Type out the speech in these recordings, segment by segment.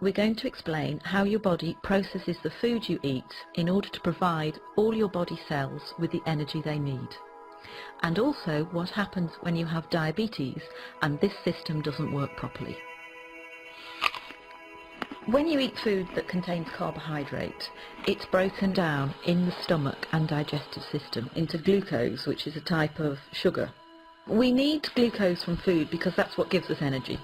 we're going to explain how your body processes the food you eat in order to provide all your body cells with the energy they need. And also what happens when you have diabetes and this system doesn't work properly. When you eat food that contains carbohydrate, it's broken down in the stomach and digestive system into glucose, which is a type of sugar. We need glucose from food because that's what gives us energy.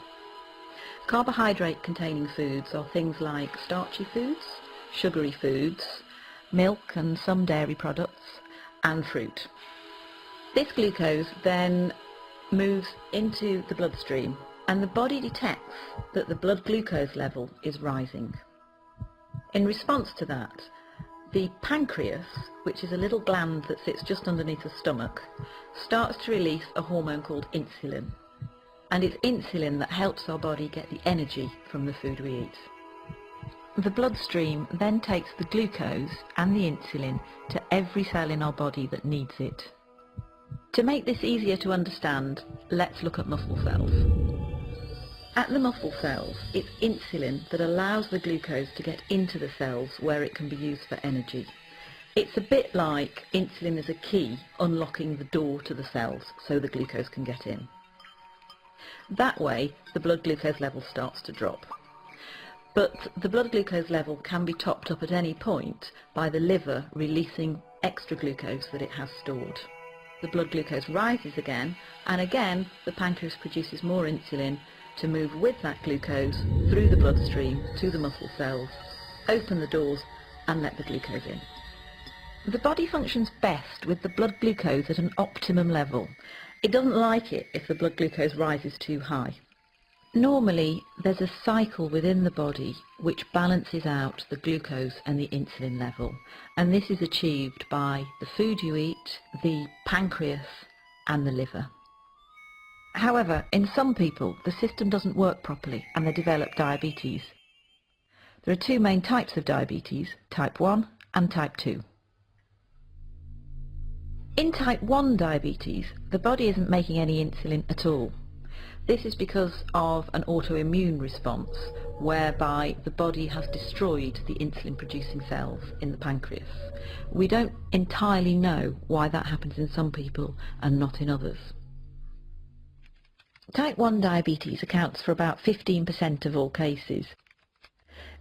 Carbohydrate containing foods are things like starchy foods, sugary foods, milk and some dairy products, and fruit. This glucose then moves into the bloodstream and the body detects that the blood glucose level is rising. In response to that, the pancreas, which is a little gland that sits just underneath the stomach, starts to release a hormone called insulin. And it's insulin that helps our body get the energy from the food we eat. The bloodstream then takes the glucose and the insulin to every cell in our body that needs it. To make this easier to understand, let's look at muscle cells. At the muscle cells, it's insulin that allows the glucose to get into the cells where it can be used for energy. It's a bit like insulin is a key unlocking the door to the cells so the glucose can get in. That way, the blood glucose level starts to drop. But the blood glucose level can be topped up at any point by the liver releasing extra glucose that it has stored. The blood glucose rises again, and again the pancreas produces more insulin to move with that glucose through the bloodstream to the muscle cells, open the doors and let the glucose in. The body functions best with the blood glucose at an optimum level. It doesn't like it if the blood glucose rises too high. Normally, there's a cycle within the body which balances out the glucose and the insulin level, and this is achieved by the food you eat, the pancreas and the liver. However, in some people, the system doesn't work properly and they develop diabetes. There are two main types of diabetes, type 1 and type 2. In type 1 diabetes, the body isn't making any insulin at all. This is because of an autoimmune response whereby the body has destroyed the insulin producing cells in the pancreas. We don't entirely know why that happens in some people and not in others. Type 1 diabetes accounts for about 15% of all cases.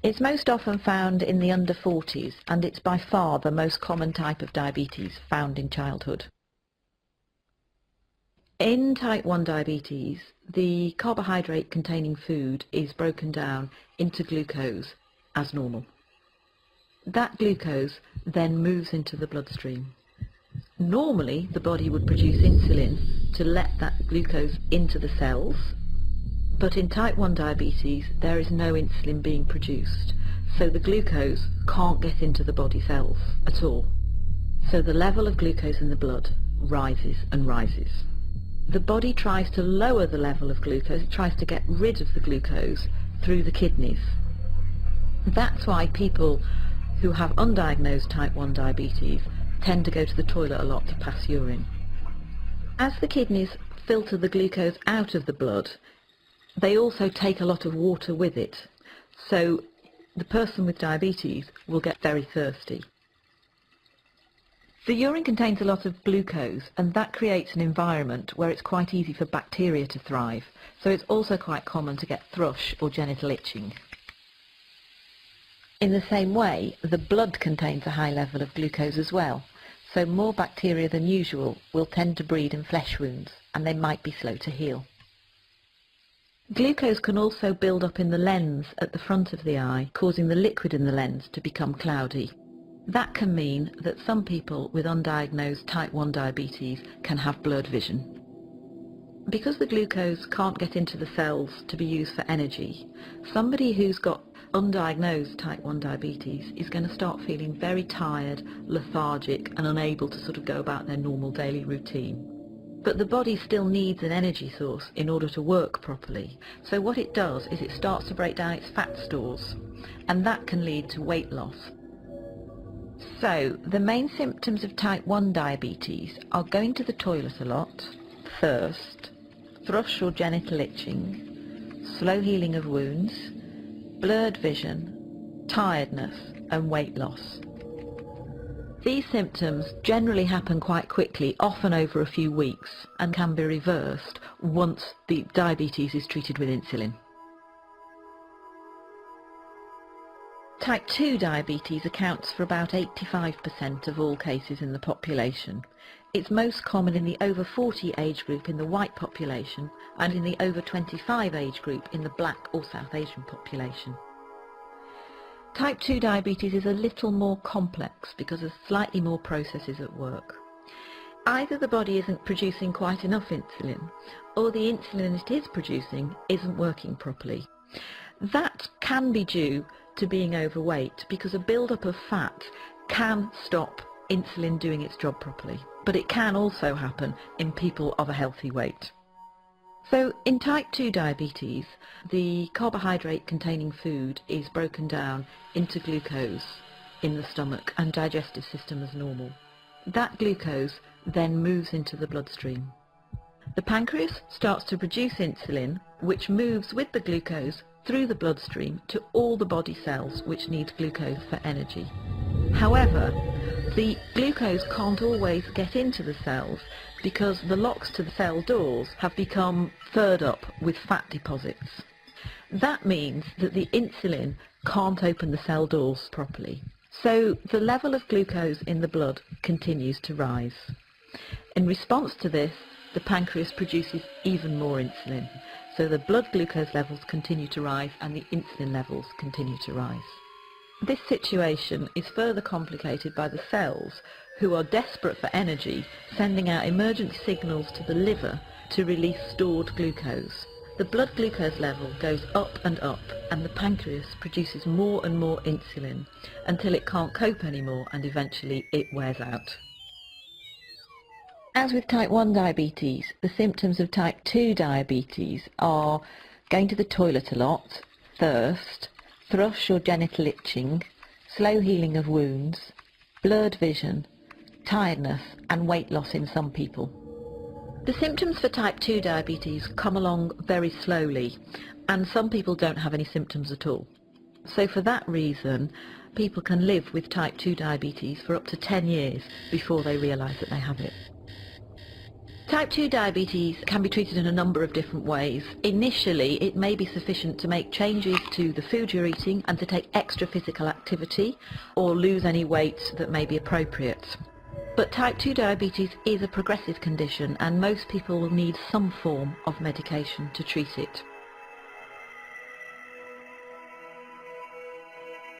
It's most often found in the under 40s and it's by far the most common type of diabetes found in childhood. In type 1 diabetes, the carbohydrate containing food is broken down into glucose as normal. That glucose then moves into the bloodstream. Normally the body would produce insulin to let that glucose into the cells, but in type 1 diabetes there is no insulin being produced, so the glucose can't get into the body cells at all. So the level of glucose in the blood rises and rises. The body tries to lower the level of glucose, it tries to get rid of the glucose through the kidneys. That's why people who have undiagnosed type 1 diabetes tend to go to the toilet a lot to pass urine. As the kidneys filter the glucose out of the blood, they also take a lot of water with it, so the person with diabetes will get very thirsty. The urine contains a lot of glucose and that creates an environment where it's quite easy for bacteria to thrive, so it's also quite common to get thrush or genital itching. In the same way, the blood contains a high level of glucose as well, so more bacteria than usual will tend to breed in flesh wounds and they might be slow to heal. Glucose can also build up in the lens at the front of the eye, causing the liquid in the lens to become cloudy. That can mean that some people with undiagnosed type 1 diabetes can have blurred vision. Because the glucose can't get into the cells to be used for energy, somebody who's got undiagnosed type 1 diabetes is going to start feeling very tired, lethargic and unable to sort of go about their normal daily routine. But the body still needs an energy source in order to work properly. So what it does is it starts to break down its fat stores, and that can lead to weight loss. So the main symptoms of type 1 diabetes are going to the toilet a lot, thirst, thrush or genital itching, slow healing of wounds, blurred vision, tiredness and weight loss. These symptoms generally happen quite quickly, often over a few weeks, and can be reversed once the diabetes is treated with insulin. Type 2 diabetes accounts for about 85% of all cases in the population. It's most common in the over 40 age group in the white population and in the over 25 age group in the black or South Asian population. Type 2 diabetes is a little more complex because of slightly more processes at work. Either the body isn't producing quite enough insulin, or the insulin it is producing isn't working properly. That can be due to being overweight, because a build-up of fat can stop insulin doing its job properly, but it can also happen in people of a healthy weight. So in type 2 diabetes, the carbohydrate containing food is broken down into glucose in the stomach and digestive system as normal. That glucose then moves into the bloodstream. The pancreas starts to produce insulin, which moves with the glucose through the bloodstream to all the body cells which need glucose for energy. However, the glucose can't always get into the cells because the locks to the cell doors have become furred up with fat deposits. That means that the insulin can't open the cell doors properly. So the level of glucose in the blood continues to rise. In response to this, the pancreas produces even more insulin. So the blood glucose levels continue to rise and the insulin levels continue to rise. This situation is further complicated by the cells, who are desperate for energy, sending out emergency signals to the liver to release stored glucose. The blood glucose level goes up and the pancreas produces more and more insulin until it can't cope anymore and eventually it wears out. As with type 1 diabetes, the symptoms of type 2 diabetes are going to the toilet a lot, thirst, thrush or genital itching, slow healing of wounds, blurred vision, tiredness and weight loss in some people. The symptoms for type 2 diabetes come along very slowly, and some people don't have any symptoms at all. So for that reason, people can live with type 2 diabetes for up to 10 years before they realise that they have it. Type 2 diabetes can be treated in a number of different ways. Initially, it may be sufficient to make changes to the food you're eating and to take extra physical activity or lose any weight that may be appropriate. But type 2 diabetes is a progressive condition and most people will need some form of medication to treat it.